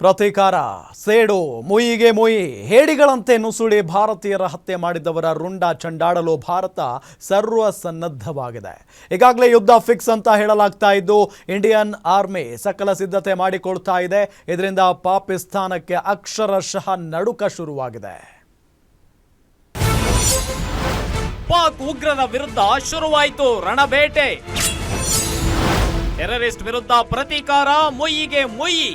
ಪ್ರತೀಕಾರ, ಸೇಡು, ಮುಯಿಗೆ ಮುಯಿ, ಹೇಡಿಗಳಂತೆ ನುಸುಳಿ ಭಾರತೀಯರ ಹತ್ಯೆ ಮಾಡಿದವರ ರುಂಡ ಚಂಡಾಡಲು ಭಾರತ ಸರ್ವಸನ್ನದ್ಧವಾಗಿದೆ. ಈಗಾಗಲೇ ಯುದ್ಧ ಫಿಕ್ಸ್ ಅಂತ ಹೇಳಲಾಗ್ತಾ ಇದ್ದು ಇಂಡಿಯನ್ ಆರ್ಮಿ ಸಕಲ ಸಿದ್ಧತೆ ಮಾಡಿಕೊಳ್ತಾ ಇದೆ. ಇದರಿಂದ ಪಾಕಿಸ್ತಾನಕ್ಕೆ ಅಕ್ಷರಶಃ ನಡುಕ ಶುರುವಾಗಿದೆ. ಪಾಕ್ ಉಗ್ರರ ವಿರುದ್ಧ ಶುರುವಾಯಿತು ರಣಬೇಟೆ. ಟೆರರಿಸ್ಟ್ ವಿರುದ್ಧ ಪ್ರತೀಕಾರ, ಮುಯಿಗೆ ಮುಯಿ.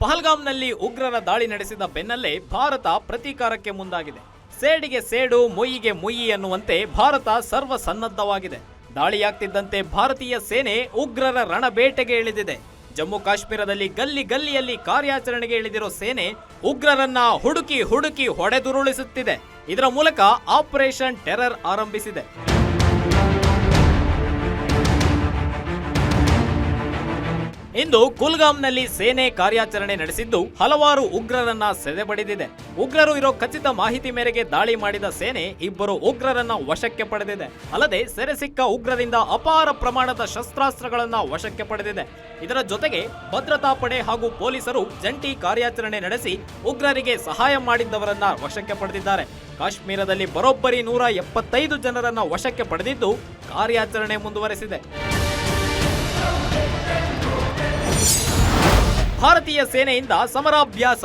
ಪಹಲ್ಗಾಮ್ನಲ್ಲಿ ಉಗ್ರರ ದಾಳಿ ನಡೆಸಿದ ಬೆನ್ನಲ್ಲೇ ಭಾರತ ಪ್ರತೀಕಾರಕ್ಕೆ ಮುಂದಾಗಿದೆ. ಸೇಡಿಗೆ ಸೇಡು, ಮುಯಿಗೆ ಮುಯಿ ಎನ್ನುವಂತೆ ಭಾರತ ಸರ್ವಸನ್ನದ್ಧವಾಗಿದೆ. ದಾಳಿಯಾಗ್ತಿದ್ದಂತೆ ಭಾರತೀಯ ಸೇನೆ ಉಗ್ರರ ರಣಬೇಟೆಗೆ ಇಳಿದಿದೆ. ಜಮ್ಮು ಕಾಶ್ಮೀರದಲ್ಲಿ ಗಲ್ಲಿ ಗಲ್ಲಿಯಲ್ಲಿ ಕಾರ್ಯಾಚರಣೆಗೆ ಇಳಿದಿರೋ ಸೇನೆ ಉಗ್ರರನ್ನ ಹುಡುಕಿ ಹುಡುಕಿ ಹೊಡೆದುರುಳಿಸುತ್ತಿದೆ. ಇದರ ಮೂಲಕ ಆಪರೇಷನ್ ಟೆರರ್ ಆರಂಭಿಸಿದೆ. ಇಂದು ಕುಲ್ಗಾಮ್ನಲ್ಲಿ ಸೇನೆ ಕಾರ್ಯಾಚರಣೆ ನಡೆಸಿದ್ದು ಹಲವಾರು ಉಗ್ರರನ್ನ ಸೆದೆಬಡಿದಿದೆ. ಉಗ್ರರು ಇರೋ ಖಚಿತ ಮಾಹಿತಿ ಮೇರೆಗೆ ದಾಳಿ ಮಾಡಿದ ಸೇನೆ ಇಬ್ಬರು ಉಗ್ರರನ್ನ ವಶಕ್ಕೆ ಪಡೆದಿದೆ. ಅಲ್ಲದೆ ಸೆರೆ ಸಿಕ್ಕ ಉಗ್ರರಿಂದ ಅಪಾರ ಪ್ರಮಾಣದ ಶಸ್ತ್ರಾಸ್ತ್ರಗಳನ್ನ ವಶಕ್ಕೆ ಪಡೆದಿದೆ. ಇದರ ಜೊತೆಗೆ ಭದ್ರತಾ ಪಡೆ ಹಾಗೂ ಪೊಲೀಸರು ಜಂಟಿ ಕಾರ್ಯಾಚರಣೆ ನಡೆಸಿ ಉಗ್ರರಿಗೆ ಸಹಾಯ ಮಾಡಿದ್ದವರನ್ನ ವಶಕ್ಕೆ ಪಡೆದಿದ್ದಾರೆ. ಕಾಶ್ಮೀರದಲ್ಲಿ ಬರೋಬ್ಬರಿ 175 ಜನರನ್ನ ವಶಕ್ಕೆ ಪಡೆದಿದ್ದು ಕಾರ್ಯಾಚರಣೆ ಮುಂದುವರೆಸಿದೆ. ಭಾರತೀಯ ಸೇನೆಯಿಂದ ಸಮರಾಭ್ಯಾಸ.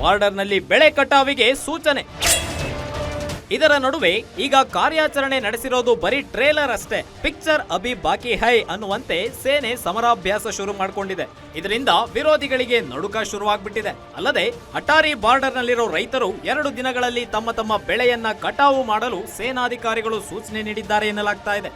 ಬಾರ್ಡರ್ನಲ್ಲಿ ಬೆಳೆ ಕಟಾವಿಗೆ ಸೂಚನೆ. ಇದರ ನಡುವೆ ಈಗ ಕಾರ್ಯಾಚರಣೆ ನಡೆಸಿರೋದು ಬರೀ ಟ್ರೇಲರ್ ಅಷ್ಟೇ. ಪಿಕ್ಚರ್ ಅಭಿ ಬಾಕಿ ಹೈ ಅನ್ನುವಂತೆ ಸೇನೆ ಸಮರಾಭ್ಯಾಸ ಶುರು ಮಾಡಿಕೊಂಡಿದೆ. ಇದರಿಂದ ವಿರೋಧಿಗಳಿಗೆ ನಡುಕ ಶುರುವಾಗ್ಬಿಟ್ಟಿದೆ. ಅಲ್ಲದೆ ಅಟಾರಿ ಬಾರ್ಡರ್ನಲ್ಲಿರೋ ರೈತರು 2 ದಿನಗಳಲ್ಲಿ ತಮ್ಮ ತಮ್ಮ ಬೆಳೆಯನ್ನ ಕಟಾವು ಮಾಡಲು ಸೇನಾಧಿಕಾರಿಗಳು ಸೂಚನೆ ನೀಡಿದ್ದಾರೆ ಎನ್ನಲಾಗ್ತಾ ಇದೆ.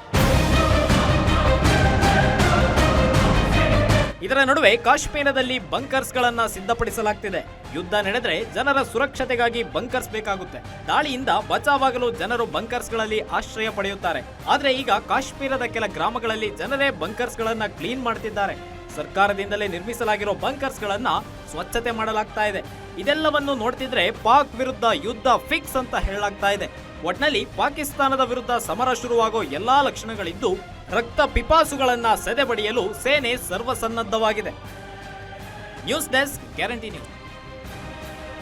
ಇದರ ನಡುವೆ ಕಾಶ್ಮೀರದಲ್ಲಿ ಬಂಕರ್ಸ್ಗಳನ್ನ ಸಿದ್ಧಪಡಿಸಲಾಗ್ತಿದೆ. ಯುದ್ಧ ನಡೆದರೆ ಜನರ ಸುರಕ್ಷತೆಗಾಗಿ ಬಂಕರ್ಸ್ ಬೇಕಾಗುತ್ತೆ. ದಾಳಿಯಿಂದ ಬಚಾವಾಗಲು ಜನರು ಬಂಕರ್ಸ್ಗಳಲ್ಲಿ ಆಶ್ರಯ ಪಡೆಯುತ್ತಾರೆ. ಆದ್ರೆ ಈಗ ಕಾಶ್ಮೀರದ ಕೆಲ ಗ್ರಾಮಗಳಲ್ಲಿ ಜನರೇ ಬಂಕರ್ಸ್ಗಳನ್ನ ಕ್ಲೀನ್ ಮಾಡ್ತಿದ್ದಾರೆ. ಸರ್ಕಾರದಿಂದಲೇ ನಿರ್ಮಿಸಲಾಗಿರೋ ಬಂಕರ್ಸ್ಗಳನ್ನ ಸ್ವಚ್ಛತೆ ಮಾಡಲಾಗ್ತಾ ಇದೆ. ಇದೆಲ್ಲವನ್ನು ನೋಡ್ತಿದ್ರೆ ಪಾಕ್ ವಿರುದ್ಧ ಯುದ್ಧ ಫಿಕ್ಸ್ ಅಂತ ಹೇಳಲಾಗ್ತಾ ಇದೆ. ಒಟ್ನಲ್ಲಿ ಪಾಕಿಸ್ತಾನದ ವಿರುದ್ಧ ಸಮರ ಶುರುವಾಗೋ ಎಲ್ಲಾ ಲಕ್ಷಣಗಳಿದ್ದು ರಕ್ತ ಪಿಪಾಸುಗಳನ್ನ ಸೆದೆಬಡಿಯಲು ಸೇನೆ ಸರ್ವಸನ್ನದ್ಧವಾಗಿದೆ. News desk, guarantee news.